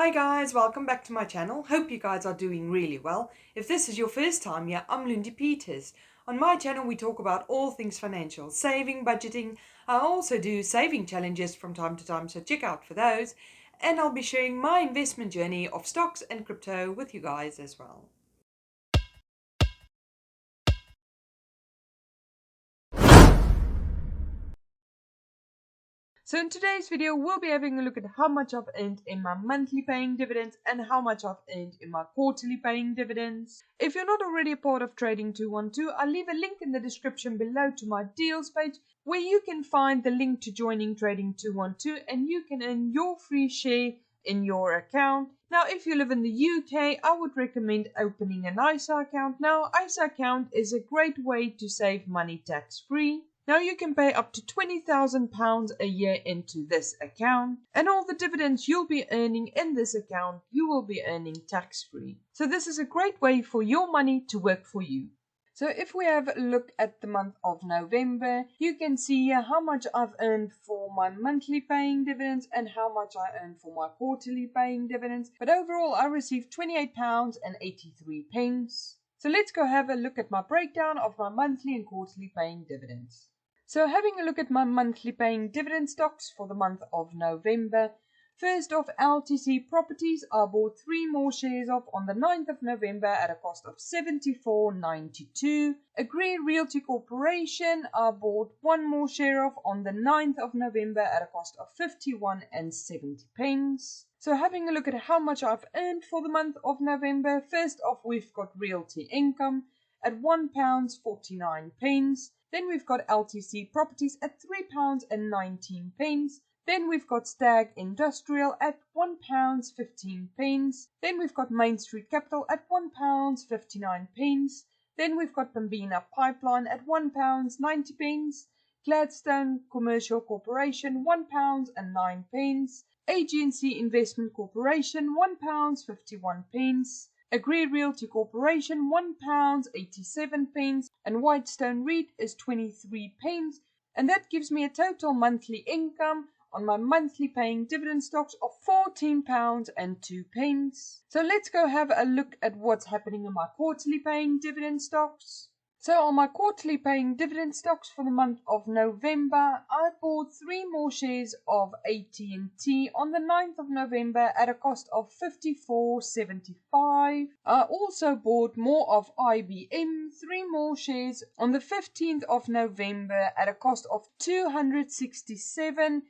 Hi guys, welcome back to my channel. Hope you guys are doing really well. If this is your first time here, I'm Lundi Peters. On my channel we talk about all things financial, saving, budgeting. I also do saving challenges from time to time, so check out for those. And I'll be sharing my investment journey of stocks and crypto with you guys as well. So in today's video, we'll be having a look at how much I've earned in my monthly paying dividends and how much I've earned in my quarterly paying dividends. If you're not already a part of Trading 212, I'll leave a link in the description below to my deals page where you can find the link to joining Trading 212 and you can earn your free share in your account. Now, if you live in the UK, I would recommend opening an ISA account. Now, ISA account is a great way to save money tax-free. Now you can pay up to £20,000 a year into this account, and all the dividends you'll be earning in this account you will be earning tax-free. So this is a great way for your money to work for you. So if we have a look at the month of November, you can see here how much I've earned for my monthly paying dividends and how much I earned for my quarterly paying dividends. But overall I received £28.83. So let's go have a look at my breakdown of my monthly and quarterly paying dividends. So having a look at my monthly paying dividend stocks for the month of November. First off, LTC Properties I bought 3 more shares of on the 9th of November at a cost of $74.92. Agree Realty Corporation I bought 1 more share of on the 9th of November at a cost of £51.70. So having a look at how much I've earned for the month of November. First off, we've got Realty Income at £1.49. Then we've got LTC Properties at £3.19. Then we've got Stag Industrial at £1.15. Then we've got Main Street Capital at £1.59. Then we've got Pembina Pipeline at £1.90. Gladstone Commercial Corporation £1.09. AG&C Investment Corporation £1.51. Agree Realty Corporation £1.87, and Whitestone REIT is 23 pence, and that gives me a total monthly income on my monthly paying dividend stocks of £14.02. So let's go have a look at what's happening in my quarterly paying dividend stocks. So on my quarterly paying dividend stocks for the month of November, I bought 3 more shares of AT&T on the 9th of November at a cost of $54.75. I also bought more of IBM, 3 more shares on the 15th of November at a cost of £267.13.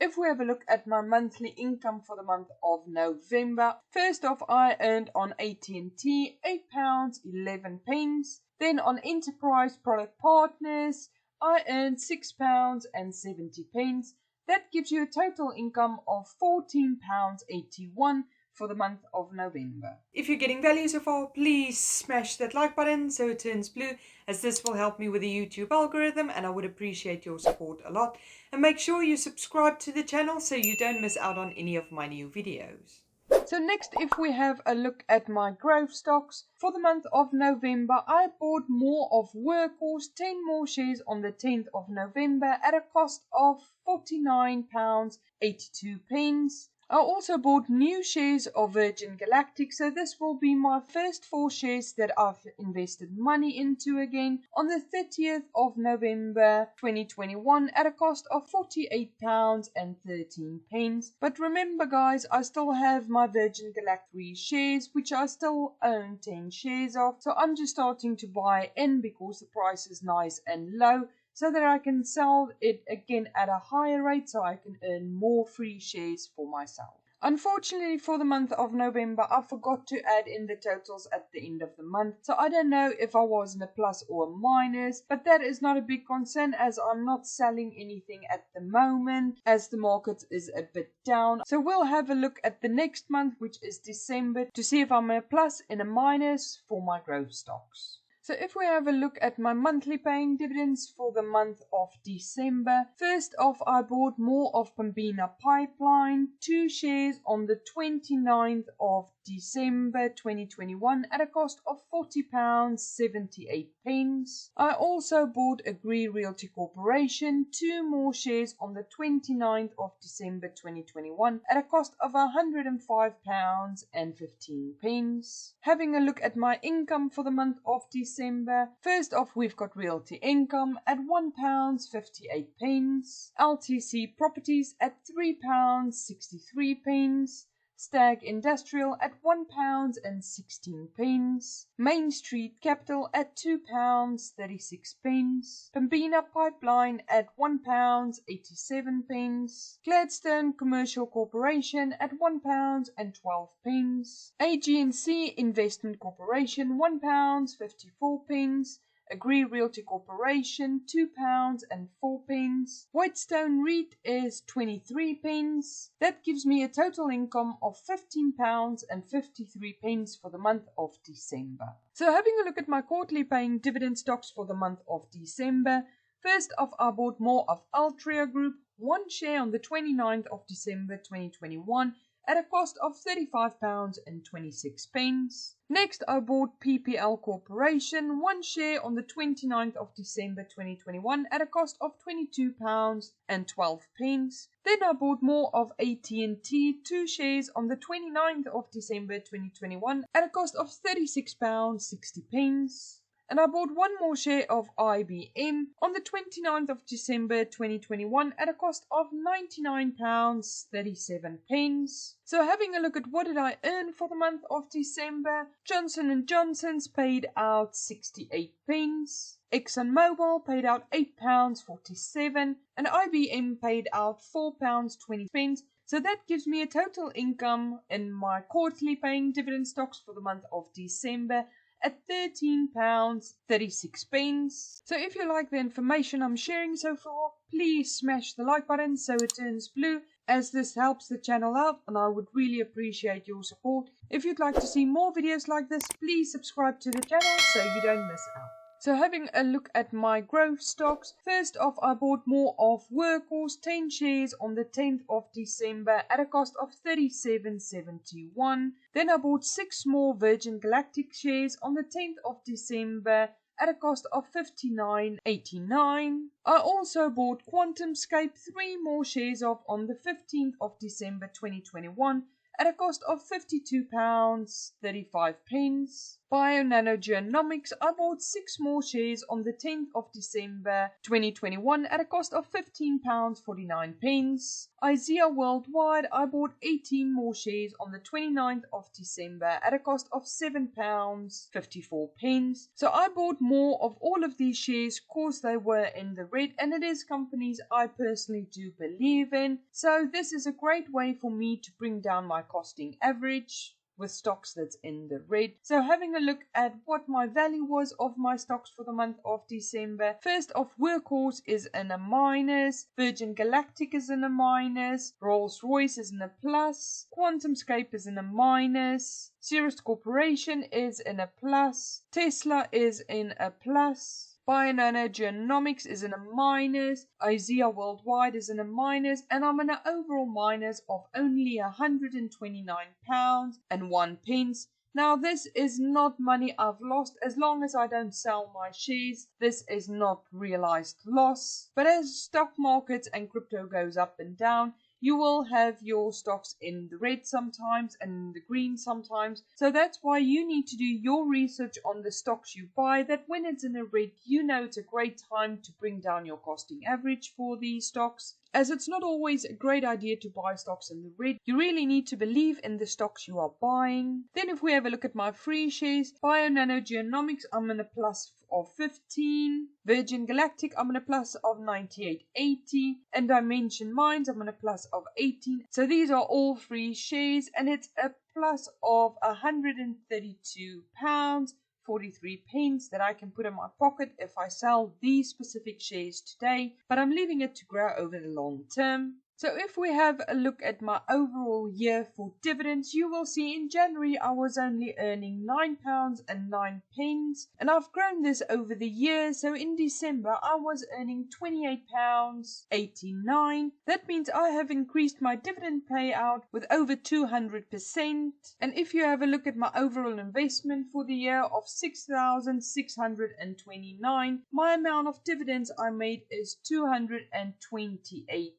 If we have a look at my monthly income for the month of November, first off I earned on AT&T £8.11. Then on Enterprise Product Partners I earned £6.70. That gives you a total income of £14.81 for the month of November. If you're getting value so far, please smash that like button so it turns blue, as this will help me with the YouTube algorithm and I would appreciate your support a lot. And make sure you subscribe to the channel so you don't miss out on any of my new videos. So next, if we have a look at my growth stocks, for the month of November, I bought more of Workhorse, 10 more shares on the 10th of November at a cost of £49.82. I also bought new shares of Virgin Galactic, so this will be my first 4 shares that I've invested money into again on the 30th of November 2021 at a cost of £48.13. But remember guys, I still have my Virgin Galactic shares which I still own 10 shares of, so I'm just starting to buy in because the price is nice and low, so that I can sell it again at a higher rate so I can earn more free shares for myself. Unfortunately for the month of November, I forgot to add in the totals at the end of the month, so I don't know if I was in a plus or a minus, but that is not a big concern as I'm not selling anything at the moment as the market is a bit down. So we'll have a look at the next month, which is December, to see if I'm in a plus and a minus for my growth stocks. So if we have a look at my monthly paying dividends for the month of December, first off I bought more of Pembina Pipeline, 2 shares on the 29th of December 2021 at a cost of £40.78. I also bought Agree Realty Corporation 2 more shares on the 29th of December 2021 at a cost of £105.15. Having a look at my income for the month of December, first off we've got realty income at £1.58, LTC properties at £3.63, Stag Industrial at £1.16, Main Street Capital at £2.36, Pembina Pipeline at £1.87, Gladstone Commercial Corporation at £1.12, AG&C Investment Corporation £1.54, Agree Realty Corporation £2.04. Whitestone REIT is 23p. That gives me a total income of £15.53 for the month of December. So having a look at my quarterly paying dividend stocks for the month of December, first off I bought more of Altria Group, 1 share on the 29th of December 2021 at a cost of £35.26. Next, I bought PPL Corporation, 1 share on the 29th of December 2021 at a cost of £22.12. Then I bought more of AT&T, 2 shares on the 29th of December 2021 at a cost of £36.60. And I bought 1 more share of IBM on the 29th of December 2021 at a cost of £99.37. So having a look at what did I earn for the month of December, Johnson & Johnson's paid out 68p, ExxonMobil paid out £8.47, and IBM paid out £4.20. So that gives me a total income in my quarterly paying dividend stocks for the month of December at £13.36. So if you like the information I'm sharing so far, please smash the like button so it turns blue, as this helps the channel out and I would really appreciate your support. If you'd like to see more videos like this, please subscribe to the channel so you don't miss out. So having a look at my growth stocks, first off I bought more of Workhorse, 10 shares on the 10th of December at a cost of £37.71. Then I bought 6 more Virgin Galactic shares on the 10th of December at a cost of £59.89. I also bought QuantumScape 3 more shares of on the 15th of December 2021 at a cost of £52.35. Bio-Nanogenomics, I bought 6 more shares on the 10th of December 2021 at a cost of £15.49. IZEA Worldwide, I bought 18 more shares on the 29th of December at a cost of £7.54. So I bought more of all of these shares because they were in the red, and it is companies I personally do believe in. So this is a great way for me to bring down my costing average with stocks that's in the red. So having a look at what my value was of my stocks for the month of December. First off, Workhorse is in a minus, Virgin Galactic is in a minus, Rolls-Royce is in a plus, QuantumScape is in a minus, Cirrus Corporation is in a plus, Tesla is in a plus, Bio-Nanogenomics is in a minus, IZEA Worldwide is in a minus, and I'm in an overall minus of only £129.01. Now this is not money I've lost as long as I don't sell my shares. This is not realized loss. But as stock markets and crypto goes up and down, you will have your stocks in the red sometimes and in the green sometimes. So that's why you need to do your research on the stocks you buy, that when it's in the red, you know it's a great time to bring down your costing average for these stocks. As it's not always a great idea to buy stocks in the red, you really need to believe in the stocks you are buying. Then if we have a look at my free shares, Bio-Nanogenomics, I'm in a plus of 15, Virgin Galactic, I'm in a plus of 98.80, and Dimension Mines, I'm in a plus of 18. So these are all free shares, and it's a plus of £132.43 that I can put in my pocket if I sell these specific shares today, but I'm leaving it to grow over the long term. So if we have a look at my overall year for dividends, you will see in January I was only earning £9.09, and I've grown this over the year. So in December I was earning £28.89. That means I have increased my dividend payout with over 200%. And if you have a look at my overall investment for the year of £6,629, my amount of dividends I made is £228.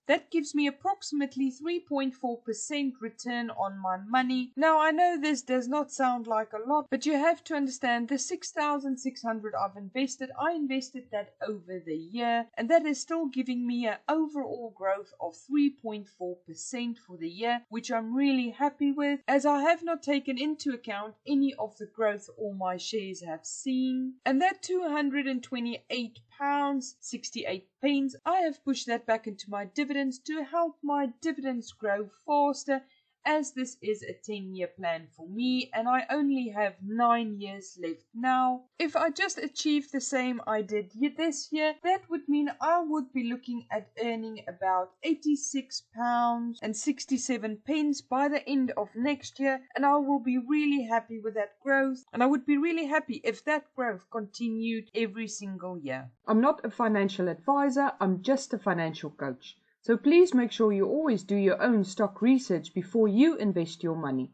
That gives me approximately 3.4% return on my money. Now I know this does not sound like a lot, but you have to understand the 6,600 I've invested, I invested that over the year, and that is still giving me an overall growth of 3.4% for the year, which I'm really happy with, as I have not taken into account any of the growth all my shares have seen. And that £228.68, I have pushed that back into my dividends to help my dividends grow faster, as this is a 10-year plan for me and I only have 9 years left now. If I just achieved the same I did this year, that would mean I would be looking at earning about £86.67 by the end of next year, and I will be really happy with that growth, and I would be really happy if that growth continued every single year. I'm not a financial advisor, I'm just a financial coach. So please make sure you always do your own stock research before you invest your money.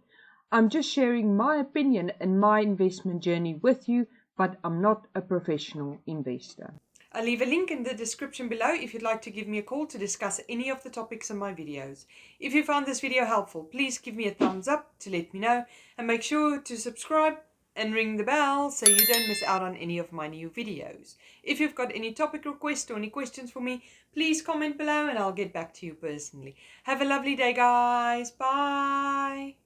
I'm just sharing my opinion and my investment journey with you, but I'm not a professional investor. I'll leave a link in the description below if you'd like to give me a call to discuss any of the topics in my videos. If you found this video helpful, please give me a thumbs up to let me know, and make sure to subscribe and ring the bell so you don't miss out on any of my new videos. If you've got any topic requests or any questions for me, please comment below and I'll get back to you personally. Have a lovely day, guys. Bye.